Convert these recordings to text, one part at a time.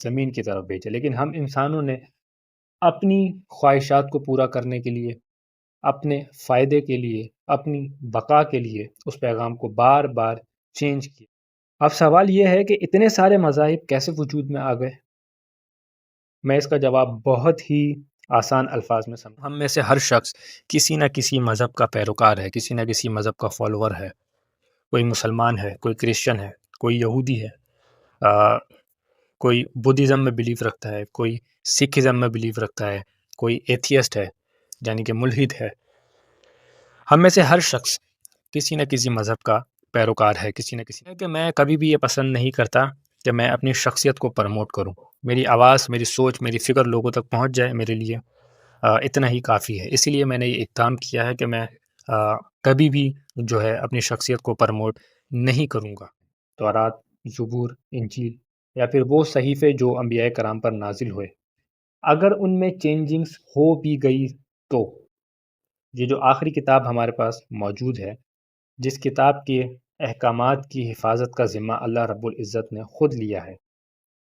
زمین کی طرف بھیجا، لیکن ہم انسانوں نے اپنی خواہشات کو پورا کرنے کے لیے، اپنے فائدے کے لیے، اپنی بقا کے لیے اس پیغام کو بار بار چینج کیا۔ اب سوال یہ ہے کہ اتنے سارے مذاہب کیسے وجود میں آ گئے؟ میں اس کا جواب بہت ہی آسان الفاظ میں سمجھوں۔ ہم میں سے ہر شخص کسی نہ کسی مذہب کا پیروکار ہے، کسی نہ کسی مذہب کا فالوور ہے۔ کوئی مسلمان ہے، کوئی کرسچن ہے، کوئی یہودی ہے، کوئی بدھزم میں بلیف رکھتا ہے، کوئی سکھزم میں بلیف رکھتا ہے، کوئی ایتھیسٹ ہے یعنی کہ ملحد ہے۔ ہم میں سے ہر شخص کسی نہ کسی مذہب کا پیروکار ہے، کسی نہ کسی کہ میں کبھی بھی یہ پسند نہیں کرتا کہ میں اپنی شخصیت کو پروموٹ کروں۔ میری آواز، میری سوچ، میری فکر لوگوں تک پہنچ جائے، میرے لیے اتنا ہی کافی ہے۔ اسی لیے میں نے یہ اقدام کیا ہے کہ میں کبھی بھی جو ہے اپنی شخصیت کو پروموٹ نہیں کروں گا۔ تورات، زبور، انجیل یا پھر وہ صحیفے جو انبیاء کرام پر نازل ہوئے، اگر ان میں چینجنگز ہو بھی گئی تو یہ جو آخری کتاب ہمارے پاس موجود ہے، جس کتاب کے احکامات کی حفاظت کا ذمہ اللہ رب العزت نے خود لیا ہے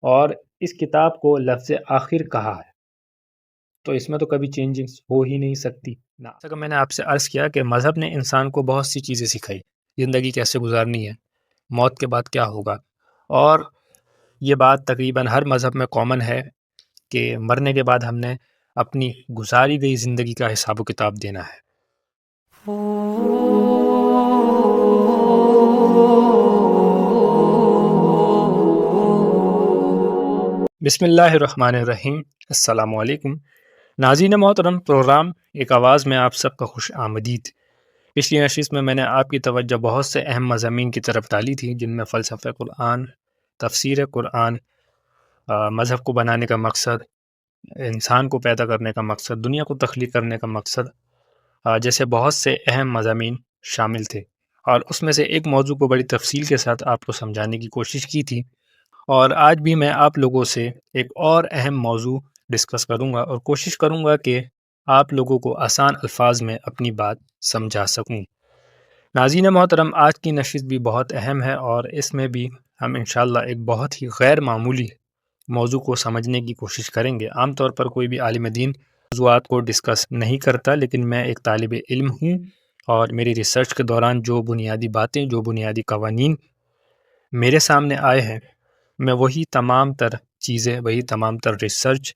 اور اس کتاب کو لفظ آخر کہا ہے، تو اس میں تو کبھی چینجنگز ہو ہی نہیں سکتی۔ جیسا کہ میں نے آپ سے عرض کیا کہ مذہب نے انسان کو بہت سی چیزیں سکھائی، زندگی کیسے گزارنی ہے، موت کے بعد کیا ہوگا، اور یہ بات تقریباً ہر مذہب میں کامن ہے کہ مرنے کے بعد ہم نے اپنی گزاری گئی زندگی کا حساب و کتاب دینا ہے۔ بسم اللہ الرحمن الرحیم۔ السلام علیکم ناظرین محترم، پروگرام ایک آواز میں آپ سب کا خوش آمدید۔ پچھلی نشست میں نے آپ کی توجہ بہت سے اہم مضامین کی طرف ڈالی تھی، جن میں فلسفہ قرآن، تفسیر قرآن، مذہب کو بنانے کا مقصد، انسان کو پیدا کرنے کا مقصد، دنیا کو تخلیق کرنے کا مقصد، جیسے بہت سے اہم مضامین شامل تھے، اور اس میں سے ایک موضوع کو بڑی تفصیل کے ساتھ آپ کو سمجھانے کی کوشش کی تھی، اور آج بھی میں آپ لوگوں سے ایک اور اہم موضوع ڈسکس کروں گا اور کوشش کروں گا کہ آپ لوگوں کو آسان الفاظ میں اپنی بات سمجھا سکوں۔ ناظرین محترم، آج کی نشست بھی بہت اہم ہے اور اس میں بھی ہم انشاءاللہ ایک بہت ہی غیر معمولی موضوع کو سمجھنے کی کوشش کریں گے۔ عام طور پر کوئی بھی عالم دین موضوعات کو ڈسکس نہیں کرتا، لیکن میں ایک طالب علم ہوں اور میری ریسرچ کے دوران جو بنیادی باتیں، جو بنیادی قوانین میرے سامنے آئے ہیں، میں وہی تمام تر چیزیں، وہی تمام تر ریسرچ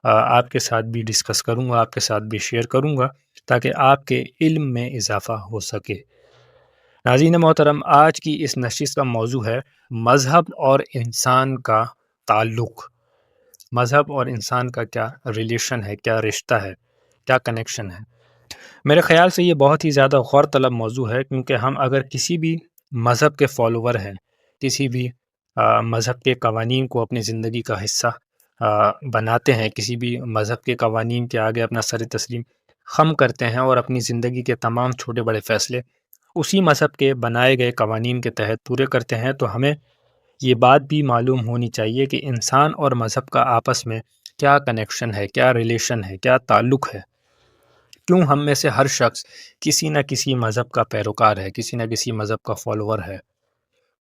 آپ کے ساتھ بھی ڈسکس کروں گا، آپ کے ساتھ بھی شیئر کروں گا، تاکہ آپ کے علم میں اضافہ ہو سکے۔ ناظرین محترم، آج کی اس نشست کا موضوع ہے مذہب اور انسان کا تعلق۔ مذہب اور انسان کا کیا ریلیشن ہے، کیا رشتہ ہے، کیا کنیکشن ہے۔ میرے خیال سے یہ بہت ہی زیادہ غور طلب موضوع ہے، کیونکہ ہم اگر کسی بھی مذہب کے فالوور ہیں، کسی بھی مذہب کے قوانین کو اپنی زندگی کا حصہ بناتے ہیں، کسی بھی مذہب کے قوانین کے آگے اپنا سر تسلیم خم کرتے ہیں اور اپنی زندگی کے تمام چھوٹے بڑے فیصلے اسی مذہب کے بنائے گئے قوانین کے تحت پورے کرتے ہیں، تو ہمیں یہ بات بھی معلوم ہونی چاہیے کہ انسان اور مذہب کا آپس میں کیا کنیکشن ہے، کیا ریلیشن ہے، کیا تعلق ہے۔ کیوں ہم میں سے ہر شخص کسی نہ کسی مذہب کا پیروکار ہے، کسی نہ کسی مذہب کا فالوور ہے۔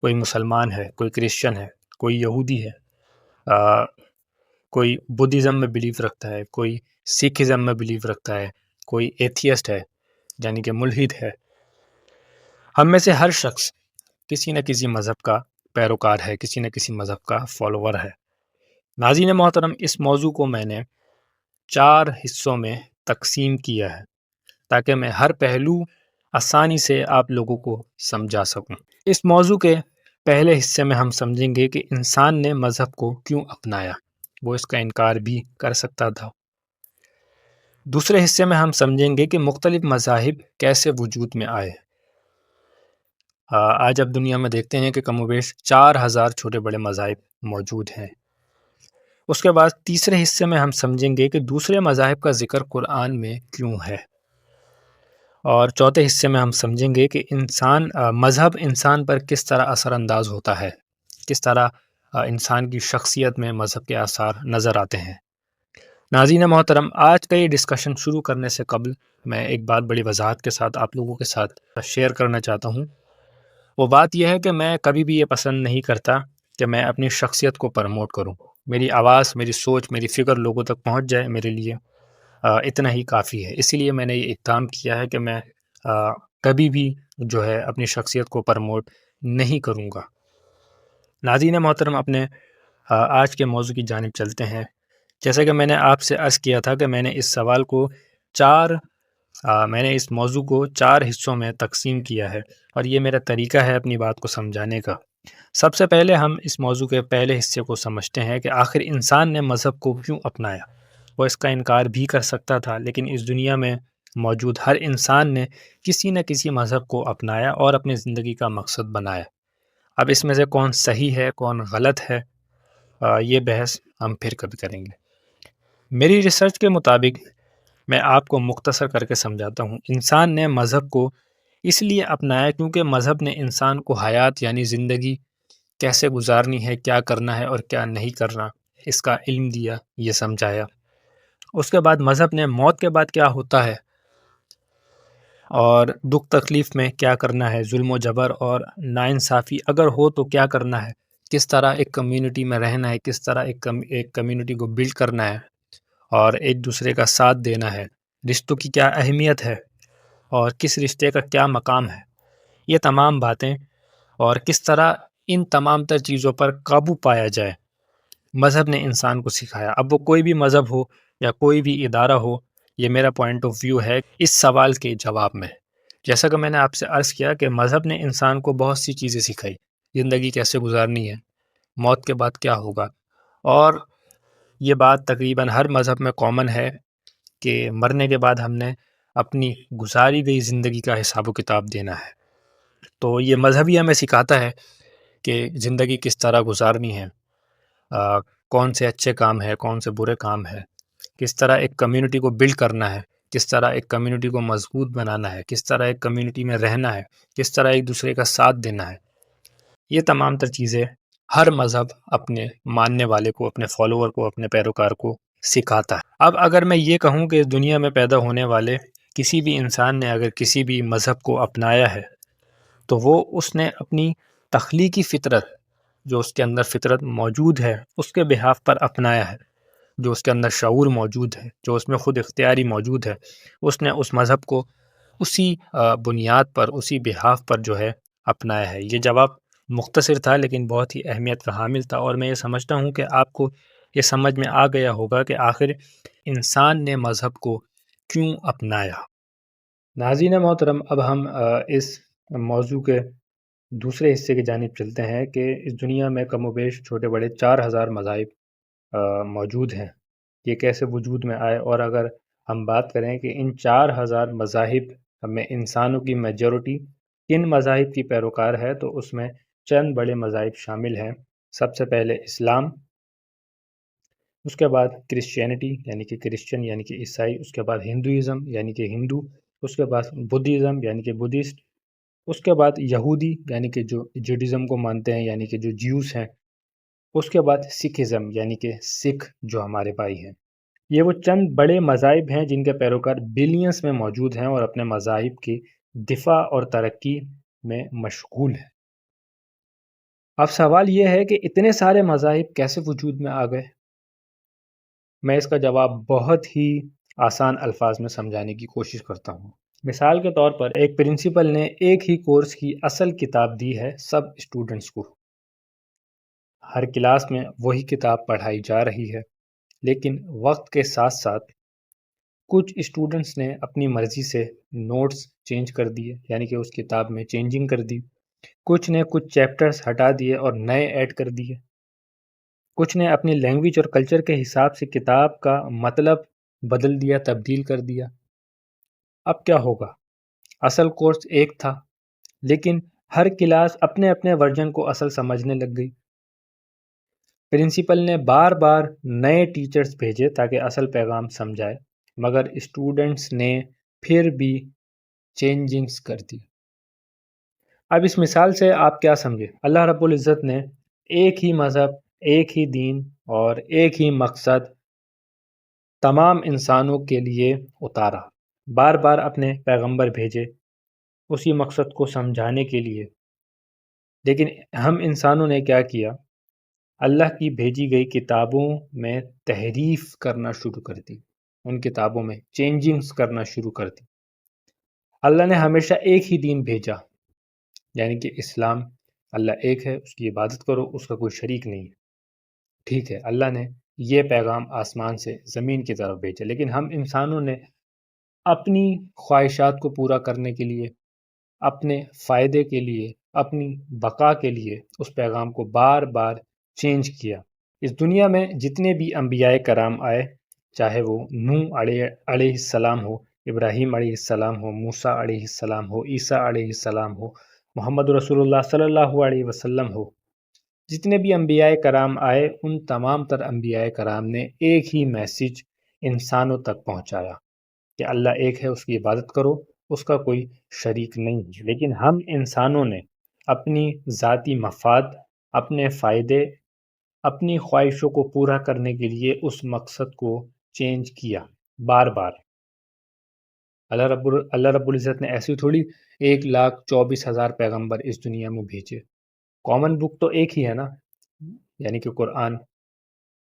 کوئی مسلمان ہے، کوئی کرسچن ہے، کوئی یہودی ہے، کوئی بدھزم میں بلیف رکھتا ہے، کوئی سکھزم میں بلیف رکھتا ہے، کوئی ایتھیسٹ ہے یعنی کہ ملحد ہے۔ ہم میں سے ہر شخص کسی نہ کسی مذہب کا پیروکار ہے، کسی نہ کسی مذہب کا فالوور ہے۔ ناظرین محترم، اس موضوع کو میں نے 4 حصوں میں تقسیم کیا ہے تاکہ میں ہر پہلو آسانی سے آپ لوگوں کو سمجھا سکوں۔ اس موضوع کے پہلے حصے میں ہم سمجھیں گے کہ انسان نے مذہب کو کیوں اپنایا، وہ اس کا انکار بھی کر سکتا تھا۔ دوسرے حصے میں ہم سمجھیں گے کہ مختلف مذاہب کیسے وجود میں آئے۔ آج اب دنیا میں دیکھتے ہیں کہ کم و بیش 4000 چھوٹے بڑے مذاہب موجود ہیں۔ اس کے بعد تیسرے حصے میں ہم سمجھیں گے کہ دوسرے مذاہب کا ذکر قرآن میں کیوں ہے، اور چوتھے حصے میں ہم سمجھیں گے کہ مذہب انسان پر کس طرح اثر انداز ہوتا ہے، کس طرح انسان کی شخصیت میں مذہب کے آثار نظر آتے ہیں۔ ناظرین محترم، آج کا یہ ڈسکشن شروع کرنے سے قبل میں ایک بات بڑی وضاحت کے ساتھ آپ لوگوں کے ساتھ شیئر کرنا چاہتا ہوں۔ وہ بات یہ ہے کہ میں کبھی بھی یہ پسند نہیں کرتا کہ میں اپنی شخصیت کو پروموٹ کروں، میری آواز، میری سوچ، میری فکر لوگوں تک پہنچ جائے، میرے لیے اتنا ہی کافی ہے۔ اسی لیے میں نے یہ اقدام کیا ہے کہ میں کبھی بھی جو ہے اپنی شخصیت کو پروموٹ نہیں کروں گا۔ ناظرین محترم، اپنے آج کے موضوع کی جانب چلتے ہیں۔ جیسا کہ میں نے آپ سے عرض کیا تھا کہ میں نے اس موضوع کو 4 حصوں میں تقسیم کیا ہے، اور یہ میرا طریقہ ہے اپنی بات کو سمجھانے کا۔ سب سے پہلے ہم اس موضوع کے پہلے حصے کو سمجھتے ہیں کہ آخر انسان نے مذہب کو کیوں اپنایا۔ وہ اس کا انکار بھی کر سکتا تھا، لیکن اس دنیا میں موجود ہر انسان نے کسی نہ کسی مذہب کو اپنایا اور اپنی زندگی کا مقصد بنایا۔ اب اس میں سے کون صحیح ہے، کون غلط ہے، یہ بحث ہم پھر کبھی کریں گے۔ میری ریسرچ کے مطابق میں آپ کو مختصر کر کے سمجھاتا ہوں۔ انسان نے مذہب کو اس لیے اپنایا کیونکہ مذہب نے انسان کو حیات یعنی زندگی کیسے گزارنی ہے، کیا کرنا ہے اور کیا نہیں کرنا، اس کا علم دیا، یہ سمجھایا۔ اس کے بعد مذہب نے موت کے بعد کیا ہوتا ہے اور دکھ تکلیف میں کیا کرنا ہے، ظلم و جبر اور ناانصافی اگر ہو تو کیا کرنا ہے، کس طرح ایک کمیونٹی میں رہنا ہے، کس طرح ایک کمیونٹی کو بلڈ کرنا ہے اور ایک دوسرے کا ساتھ دینا ہے، رشتوں کی کیا اہمیت ہے اور کس رشتے کا کیا مقام ہے، یہ تمام باتیں، اور کس طرح ان تمام تر چیزوں پر قابو پایا جائے، مذہب نے انسان کو سکھایا۔ اب وہ کوئی بھی مذہب ہو یا کوئی بھی ادارہ ہو، یہ میرا پوائنٹ آف ویو ہے اس سوال کے جواب میں۔ جیسا کہ میں نے آپ سے عرض کیا کہ مذہب نے انسان کو بہت سی چیزیں سکھائی، زندگی کیسے گزارنی ہے، موت کے بعد کیا ہوگا، اور یہ بات تقریباً ہر مذہب میں کامن ہے کہ مرنے کے بعد ہم نے اپنی گزاری گئی زندگی کا حساب و کتاب دینا ہے۔ تو یہ مذہب ہی ہمیں سکھاتا ہے کہ زندگی کس طرح گزارنی ہے، کون سے اچھے کام ہیں، کون سے برے کام ہیں، کس طرح ایک کمیونٹی کو بلڈ کرنا ہے، کس طرح ایک کمیونٹی کو مضبوط بنانا ہے، کس طرح ایک کمیونٹی میں رہنا ہے، کس طرح ایک دوسرے کا ساتھ دینا ہے۔ یہ تمام تر چیزیں ہر مذہب اپنے ماننے والے کو، اپنے فالوور کو، اپنے پیروکار کو سکھاتا ہے۔ اب اگر میں یہ کہوں کہ اس دنیا میں پیدا ہونے والے کسی بھی انسان نے اگر کسی بھی مذہب کو اپنایا ہے تو وہ اس نے اپنی تخلیقی فطرت، جو اس کے اندر فطرت موجود ہے، اس کے بہاف پر اپنایا ہے، جو اس کے اندر شعور موجود ہے، جو اس میں خود اختیاری موجود ہے، اس نے اس مذہب کو اسی بنیاد پر، اسی بہاف پر جو ہے اپنایا ہے۔ یہ جواب مختصر تھا لیکن بہت ہی اہمیت کا حامل تھا، اور میں یہ سمجھتا ہوں کہ آپ کو یہ سمجھ میں آ گیا ہوگا کہ آخر انسان نے مذہب کو کیوں اپنایا۔ ناظرین محترم، اب ہم اس موضوع کے دوسرے حصے کی جانب چلتے ہیں کہ اس دنیا میں کم و بیش چھوٹے بڑے 4000 مذاہب موجود ہیں، یہ کیسے وجود میں آئے، اور اگر ہم بات کریں کہ ان 4000 مذاہب میں انسانوں کی میجورٹی کن مذاہب کی پیروکار ہے، تو اس میں چند بڑے مذاہب شامل ہیں۔ سب سے پہلے اسلام، اس کے بعد کرسچینٹی یعنی کہ کرسچن یعنی کہ عیسائی، اس کے بعد ہندوازم یعنی کہ ہندو، اس کے بعد بدھزم یعنی کہ بدھسٹ، اس کے بعد یہودی یعنی کہ جو جوڈازم کو مانتے ہیں یعنی کہ جو جیوز ہیں، اس کے بعد سکھزم یعنی کہ سکھ جو ہمارے بھائی ہیں۔ یہ وہ چند بڑے مذاہب ہیں جن کے پیروکار بلینز میں موجود ہیں اور اپنے مذاہب کی دفاع اور ترقی میں مشغول ہیں۔ اب سوال یہ ہے کہ اتنے سارے مذاہب کیسے وجود میں آ گئے؟ میں اس کا جواب بہت ہی آسان الفاظ میں سمجھانے کی کوشش کرتا ہوں۔ مثال کے طور پر ایک پرنسپل نے ایک ہی کورس کی اصل کتاب دی ہے سب اسٹوڈنٹس کو، ہر کلاس میں وہی کتاب پڑھائی جا رہی ہے، لیکن وقت کے ساتھ ساتھ کچھ اسٹوڈنٹس نے اپنی مرضی سے نوٹس چینج کر دیے، یعنی کہ اس کتاب میں چینجنگ کر دی، کچھ نے کچھ چیپٹرز ہٹا دیے اور نئے ایڈ کر دیے، کچھ نے اپنی لینگویج اور کلچر کے حساب سے کتاب کا مطلب بدل دیا، تبدیل کر دیا۔ اب کیا ہوگا؟ اصل کورس ایک تھا، لیکن ہر کلاس اپنے اپنے ورژن کو اصل سمجھنے لگ گئی۔ پرنسپل نے بار بار نئے ٹیچرز بھیجے تاکہ اصل پیغام سمجھائے، مگر اسٹوڈنٹس نے پھر بھی چینجنگز کر دی۔ اب اس مثال سے آپ کیا سمجھے؟ اللہ رب العزت نے ایک ہی مذہب، ایک ہی دین اور ایک ہی مقصد تمام انسانوں کے لیے اتارا، بار بار اپنے پیغمبر بھیجے اسی مقصد کو سمجھانے کے لیے، لیکن ہم انسانوں نے کیا کیا؟ اللہ کی بھیجی گئی کتابوں میں تحریف کرنا شروع کر دی، ان کتابوں میں چینجنگز کرنا شروع کر دی۔ اللہ نے ہمیشہ ایک ہی دین بھیجا، یعنی کہ اسلام۔ اللہ ایک ہے، اس کی عبادت کرو، اس کا کوئی شریک نہیں ہے۔ ٹھیک ہے، اللہ نے یہ پیغام آسمان سے زمین کی طرف بھیجا، لیکن ہم انسانوں نے اپنی خواہشات کو پورا کرنے کے لیے، اپنے فائدے کے لیے، اپنی بقا کے لیے اس پیغام کو بار بار چینج کیا۔ اس دنیا میں جتنے بھی انبیاء کرام آئے، چاہے وہ نوح علیہ السلام ہو، ابراہیم علیہ السلام ہو، موسیٰ علیہ السلام ہو، عیسیٰ علیہ السلام ہو، محمد رسول اللہ صلی اللہ علیہ وسلم ہو، جتنے بھی انبیاء کرام آئے، ان تمام تر انبیاء کرام نے ایک ہی میسج انسانوں تک پہنچایا کہ اللہ ایک ہے، اس کی عبادت کرو، اس کا کوئی شریک نہیں ہے۔ لیکن ہم انسانوں نے اپنی ذاتی مفاد، اپنے فائدے، اپنی خواہشوں کو پورا کرنے کے لیے اس مقصد کو چینج کیا بار بار۔ اللہ رب العزت نے ایسی تھوڑی 1,24,000 پیغمبر اس دنیا میں بھیجے۔ کامن بک تو ایک ہی ہے نا، یعنی کہ قرآن۔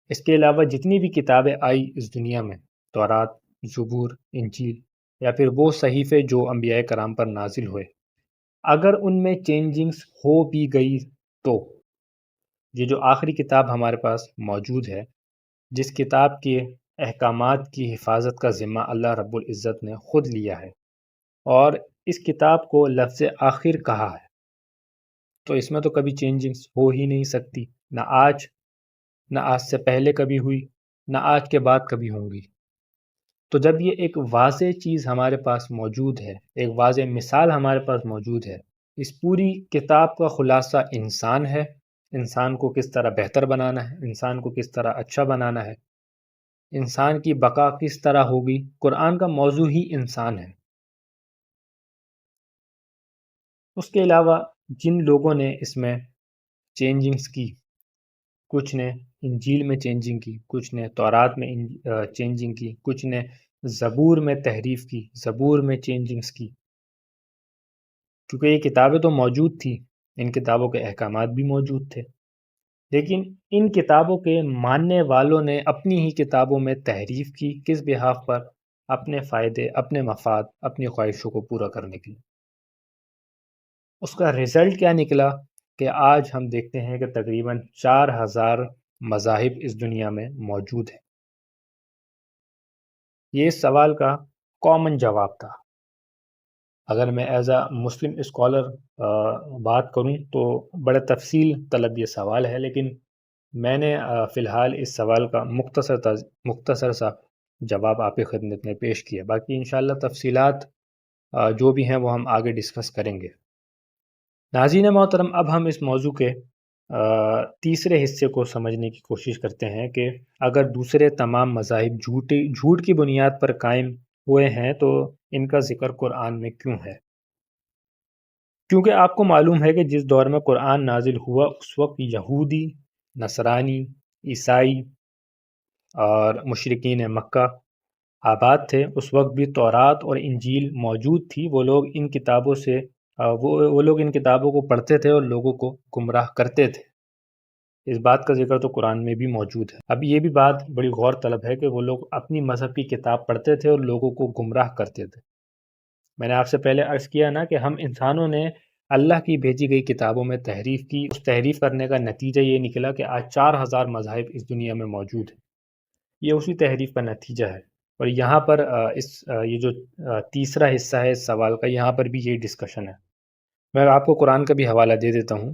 اس کے علاوہ جتنی بھی کتابیں آئی اس دنیا میں، تورات، زبور، انجیل، یا پھر وہ صحیفے جو انبیاء کرام پر نازل ہوئے، اگر ان میں چینجنگز ہو بھی گئی تو یہ جو آخری کتاب ہمارے پاس موجود ہے، جس کتاب کے احکامات کی حفاظت کا ذمہ اللہ رب العزت نے خود لیا ہے، اور اس کتاب کو لفظ آخر کہا ہے، تو اس میں تو کبھی چینجنگز ہو ہی نہیں سکتی، نہ آج سے پہلے کبھی ہوئی، نہ آج کے بعد کبھی ہوں گی۔ تو جب یہ ایک واضح چیز ہمارے پاس موجود ہے، ایک واضح مثال ہمارے پاس موجود ہے، اس پوری کتاب کا خلاصہ انسان ہے، انسان کو کس طرح بہتر بنانا ہے، انسان کو کس طرح اچھا بنانا ہے، انسان کی بقا کس طرح ہوگی، قرآن کا موضوع ہی انسان ہے۔ اس کے علاوہ جن لوگوں نے اس میں چینجنگز کی، کچھ نے انجیل میں چینجنگ کی، کچھ نے تورات میں چینجنگ کی، کچھ نے زبور میں تحریف کی، زبور میں چینجنگز کی، کیونکہ یہ کتابیں تو موجود تھی، ان کتابوں کے احکامات بھی موجود تھے، لیکن ان کتابوں کے ماننے والوں نے اپنی ہی کتابوں میں تحریف کی، کس بحاف پر؟ اپنے فائدے، اپنے مفاد، اپنی خواہشوں کو پورا کرنے کے لیے۔ اس کا رزلٹ کیا نکلا کہ آج ہم دیکھتے ہیں کہ تقریباً 4,000 مذاہب اس دنیا میں موجود ہیں۔ یہ اس سوال کا کامن جواب تھا۔ اگر میں ایز اے مسلم اسکالر بات کروں تو بڑے تفصیل طلب یہ سوال ہے، لیکن میں نے فی الحال اس سوال کا مختصر سا جواب آپ کی خدمت میں پیش کیا۔ باقی انشاءاللہ تفصیلات جو بھی ہیں وہ ہم آگے ڈسکس کریں گے۔ ناظرین محترم، اب ہم اس موضوع کے تیسرے حصے کو سمجھنے کی کوشش کرتے ہیں کہ اگر دوسرے تمام مذاہب جھوٹ کی بنیاد پر قائم ہوئے ہیں تو ان کا ذکر قرآن میں کیوں ہے؟ کیونکہ آپ کو معلوم ہے کہ جس دور میں قرآن نازل ہوا اس وقت یہودی، نصرانی، عیسائی اور مشرکین مکہ آباد تھے۔ اس وقت بھی تورات اور انجیل موجود تھی۔ وہ لوگ ان کتابوں سے وہ لوگ ان کتابوں کو پڑھتے تھے اور لوگوں کو گمراہ کرتے تھے۔ اس بات کا ذکر تو قرآن میں بھی موجود ہے۔ اب یہ بھی بات بڑی غور طلب ہے کہ وہ لوگ اپنی مذہب کی کتاب پڑھتے تھے اور لوگوں کو گمراہ کرتے تھے۔ میں نے آپ سے پہلے عرض کیا نا کہ ہم انسانوں نے اللہ کی بھیجی گئی کتابوں میں تحریف کی۔ اس تحریف کرنے کا نتیجہ یہ نکلا کہ آج 4,000 مذاہب اس دنیا میں موجود ہیں۔ یہ اسی تحریف کا نتیجہ ہے۔ اور یہاں پر یہ جو تیسرا حصہ ہے اس سوال کا، یہاں پر بھی یہی ڈسکشن ہے۔ میں آپ کو قرآن کا بھی حوالہ دے دیتا ہوں۔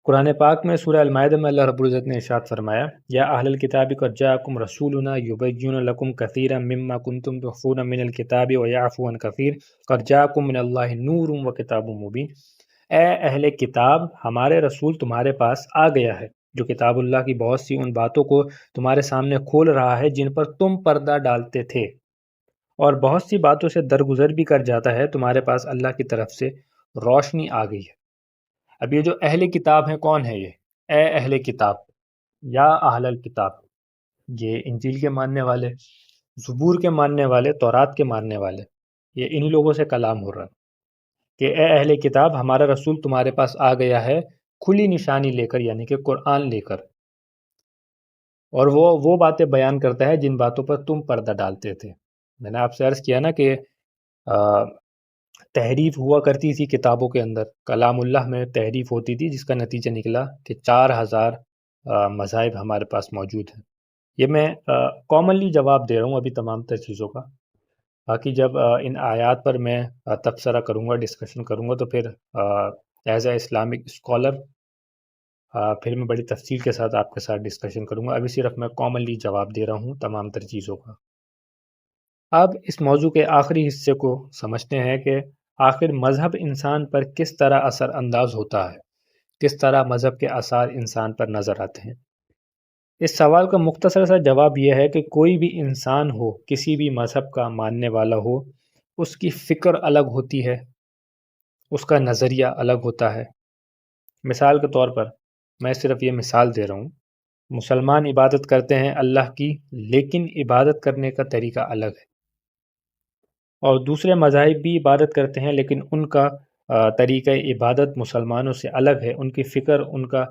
قرآن پاک میں سورہ المائدہ میں اللہ رب العزت نے ارشاد فرمایا، یا اہل الکتاب قد جاءکم رسولنا یبین لکم کثیرا مما کنتم تخفون من الکتاب ویعفو عن کثیر قد جاءکم من اللہ نور وکتاب مبین۔ اے اہل کتاب، ہمارے رسول تمہارے پاس آ گیا ہے جو کتاب اللہ کی بہت سی ان باتوں کو تمہارے سامنے کھول رہا ہے جن پر تم پردہ ڈالتے تھے، اور بہت سی باتوں سے درگزر بھی کر جاتا ہے۔ تمہارے پاس اللہ کی طرف سے روشنی آ گئی ہے۔ اب یہ جو اہل کتاب ہیں، کون ہے یہ؟ اے اہل کتاب یا اہل الکتاب، یہ انجیل کے ماننے والے، زبور کے ماننے والے، تورات کے ماننے والے، یہ انہی لوگوں سے کلام ہو رہا ہے کہ اے اہل کتاب، ہمارا رسول تمہارے پاس آ گیا ہے کھلی نشانی لے کر، یعنی کہ قرآن لے کر، اور وہ باتیں بیان کرتا ہے جن باتوں پر تم پردہ ڈالتے تھے۔ میں نے آپ سے عرض کیا نا کہ تحریف ہوا کرتی تھی کتابوں کے اندر، کلام اللہ میں تحریف ہوتی تھی، جس کا نتیجہ نکلا کہ 4000 مذاہب ہمارے پاس موجود ہیں۔ یہ میں کامنلی جواب دے رہا ہوں ابھی تمام تر چیزوں کا، باقی جب ان آیات پر میں تبصرہ کروں گا، ڈسکشن کروں گا، تو پھر ایز اے اسلامک اسکالر پھر میں بڑی تفصیل کے ساتھ آپ کے ساتھ ڈسکشن کروں گا۔ ابھی صرف میں کامنلی جواب دے رہا ہوں تمام تر چیزوں کا۔ اب اس موضوع کے آخری حصے کو سمجھتے ہیں کہ آخر مذہب انسان پر کس طرح اثر انداز ہوتا ہے، کس طرح مذہب کے آثار انسان پر نظر آتے ہیں۔ اس سوال کا مختصر سا جواب یہ ہے کہ کوئی بھی انسان ہو، کسی بھی مذہب کا ماننے والا ہو، اس کی فکر الگ ہوتی ہے، اس کا نظریہ الگ ہوتا ہے۔ مثال کے طور پر میں صرف یہ مثال دے رہا ہوں، مسلمان عبادت کرتے ہیں اللہ کی، لیکن عبادت کرنے کا طریقہ الگ ہے، اور دوسرے مذاہب بھی عبادت کرتے ہیں، لیکن ان کا طریقہ عبادت مسلمانوں سے الگ ہے، ان کی فکر، ان کا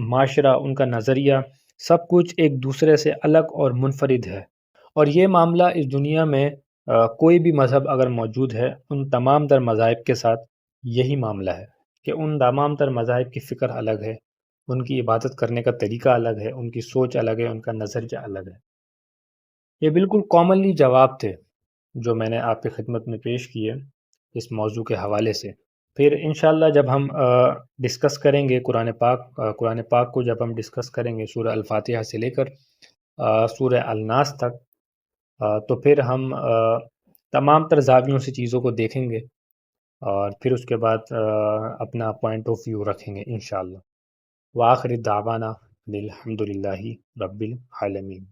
معاشرہ، ان کا نظریہ، سب کچھ ایک دوسرے سے الگ اور منفرد ہے۔ اور یہ معاملہ اس دنیا میں کوئی بھی مذہب اگر موجود ہے، ان تمام تر مذاہب کے ساتھ یہی معاملہ ہے کہ ان تمام تر مذاہب کی فکر الگ ہے، ان کی عبادت کرنے کا طریقہ الگ ہے، ان کی سوچ الگ ہے، ان کا نظریہ الگ ہے۔ یہ بالکل کامنلی جواب تھے جو میں نے آپ کی خدمت میں پیش کیے اس موضوع کے حوالے سے۔ پھر انشاءاللہ جب ہم ڈسکس کریں گے قرآن پاک کو جب ہم ڈسکس کریں گے سورہ الفاتحہ سے لے کر سورہ الناس تک، تو پھر ہم تمام تر زاویوں سے چیزوں کو دیکھیں گے، اور پھر اس کے بعد اپنا پوائنٹ آف ویو رکھیں گے انشاءاللہ۔ وآخر دعوانا الحمد للہ رب العالمین۔